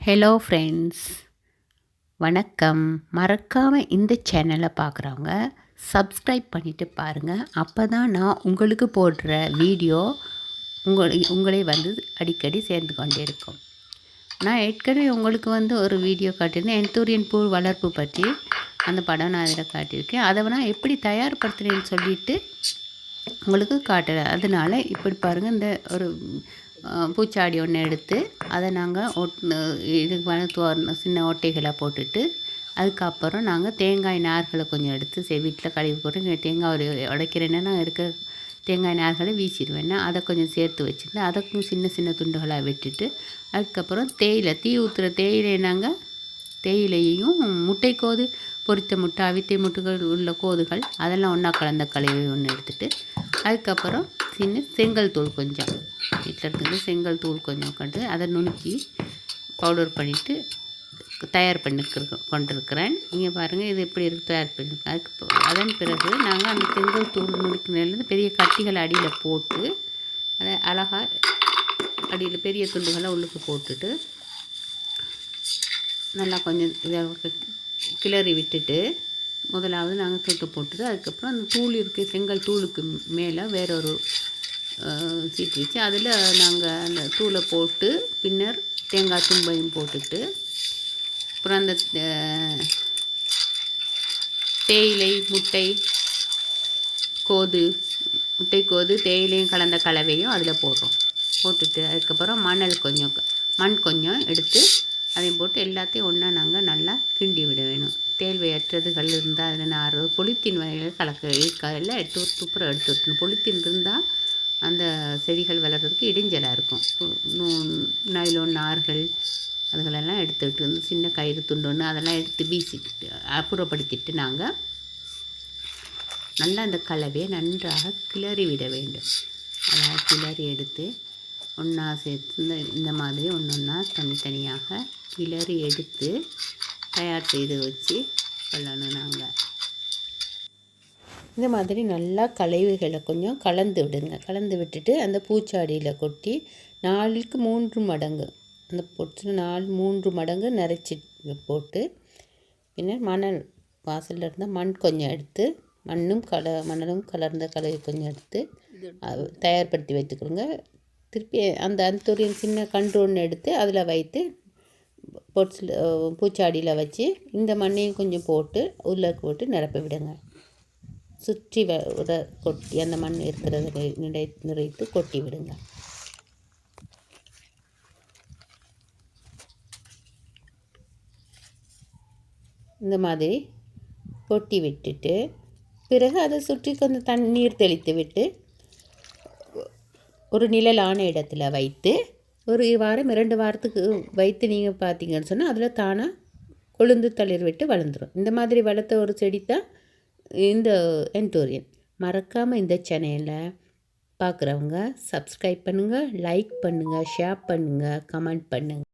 Hello friends, வணக்கம். மறக்காமல் இந்த சேனலை பார்க்குறவங்க சப்ஸ்கிரைப் பண்ணிவிட்டு பாருங்கள். அப்போ தான் நான் உங்களுக்கு போடுற வீடியோ உங்களை வந்து அடிக்கடி சேர்ந்து கொண்டே இருக்கும். நான் ஏற்கனவே உங்களுக்கு ஒரு வீடியோ காட்டியிருந்தேன், என்தூரியன் பூ வளர்ப்பு பற்றி. அந்த படம் நான் அதில் காட்டியிருக்கேன். அதை நான் எப்படி தயார்படுத்துகிறேன்னு சொல்லிட்டு உங்களுக்கு காட்டுறேன். அதனால் இப்படி பாருங்கள், இந்த ஒரு பூச்சாடி ஒன்று எடுத்து அதை நாங்கள் இதுக்கு சின்ன ஓட்டைகளை போட்டுட்டு, அதுக்கப்புறம் நாங்கள் தேங்காய் நார்களை கொஞ்சம் எடுத்து வீட்டில் கழுவி போட்டு தேங்காய் உடைக்கிறேன்னா இருக்க தேங்காய் நார்களை வீசிடுவேன்னா அதை கொஞ்சம் சேர்த்து வச்சுட்டு அதுக்கும் சின்ன சின்ன துண்டுகளாக வெட்டிட்டு, அதுக்கப்புறம் தேயிலை தீ ஊற்றுற தேயிலை நாங்கள் தேயிலையையும் முட்டைக்கோது பொரித்த முட்டை அவித்தை முட்டைகள் உள்ள கோதுகள் அதெல்லாம் ஒன்றா கலந்த கலவை ஒன்று எடுத்துகிட்டு, அதுக்கப்புறம் செங்கல் தூள் கொஞ்சம் வீட்டில் இருக்கிறது செங்கல் தூள் கொஞ்சம் கொண்டு அதை நுணுக்கி பவுடர் பண்ணிவிட்டு தயார் பண்ணி கொண்டிருக்கிறேன். நீங்கள் பாருங்கள் இது எப்படி இருக்குது தயார் பண்ணியிருக்கேன். அதுக்கு அதன் பிறகு நாங்கள் அந்த செங்கல் தூள் நுணுக்கினதுலேருந்து பெரிய கட்டிகளை அடியில் போட்டு அதை அழகாக அடியில் பெரிய துண்டுகளை உள்ளுக்கு போட்டுட்டு நல்லா கொஞ்சம் இதை கிளறி விட்டுட்டு முதலாவது நாங்கள் தொட்டு போட்டுட்டு, அதுக்கப்புறம் அந்த தூள் இருக்குது செங்கல் தூளுக்கு மேலே வேறொரு சீட்டு வச்சு அதில் நாங்கள் அந்த தூளை போட்டு பின்னர் தேங்காய் தும்பையும் போட்டுட்டு, அப்புறம் அந்த தேயிலை முட்டைக்கோது தேயிலையும் கலந்த கலவையும் அதில் போடுறோம். போட்டுட்டு அதுக்கப்புறம் மண் கொஞ்சம் எடுத்து அதையும் போட்டு எல்லாத்தையும் ஒன்றா நாங்கள் நல்லா கிண்டி விட வேணும். தேவையற்றதுகள் இருந்தால் அதில் நார் பொலித்தீன் வகைகள் இருக்காதில் துப்புரம் எடுத்து விட்டணும். பொலித்தீன் இருந்தால் அந்த செடிகள் வளர்கிறதுக்கு இடைஞ்சலாக இருக்கும். நைலோன் நார்கள் அதுகளெல்லாம் எடுத்துக்கிட்டு வந்து சின்ன கயிறு துண்டு ஒன்று அதெல்லாம் எடுத்து வீசிட்டு அப்புறப்படுத்திட்டு நாங்கள் நல்லா அந்த கலவையை நன்றாக கிளறி விட வேண்டும். அதாவது கிளறி எடுத்து ஒன்றா சேர்த்து இந்த மாதிரி ஒன்றா தனித்தனியாக கிளறி எடுத்து தயார் செய்து வச்சு கொள்ளணும். நாங்கள் இந்த மாதிரி நல்லா கலவைகளை கொஞ்சம் கலந்து விடுங்க. கலந்து விட்டுட்டு அந்த பூச்சாடியில் கொட்டி 4க்கு 3 மடங்கு அந்த பொட்டு 3 மடங்கு நிறச்சி போட்டு, பின்னர் மணல் வாசலில் இருந்தால் மண் கொஞ்சம் எடுத்து மணலும் கலர்ந்த கலவை கொஞ்சம் எடுத்து தயார்படுத்தி வைத்துக்கொடுங்க. திருப்பி அந்த அந்தூரியன் சின்ன கன்று ஒன்று எடுத்து அதில் வைத்து பூச்சாடியில் வச்சு இந்த மண்ணையும் கொஞ்சம் போட்டு உள்ளே போட்டு நிரப்பி விடுங்க. சுற்றி கொட்டி அந்த மண் இருக்கிறத நிறைத்து கொட்டி விடுங்க. இந்த மாதிரி கொட்டி விட்டுட்டு பிறகு அதை சுற்றி கொஞ்சம் தண்ணீர் தெளித்து விட்டு ஒரு நிழலான இடத்துல வைத்து ஒரு வாரம் 2 வாரத்துக்கு வைத்து நீங்கள் பார்த்தீங்கன்னு சொன்னால் அதில் தானாக கொழுந்து தளிர் விட்டு வளர்ந்துடும். இந்த மாதிரி வளர்த்த ஒரு செடி தான் இந்த என்தூரியன். மறக்காமல் இந்த சேனலை பார்க்குறவங்க சப்ஸ்கிரைப் பண்ணுங்கள், லைக் பண்ணுங்கள், ஷேர் பண்ணுங்கள், கமெண்ட் பண்ணுங்கள்.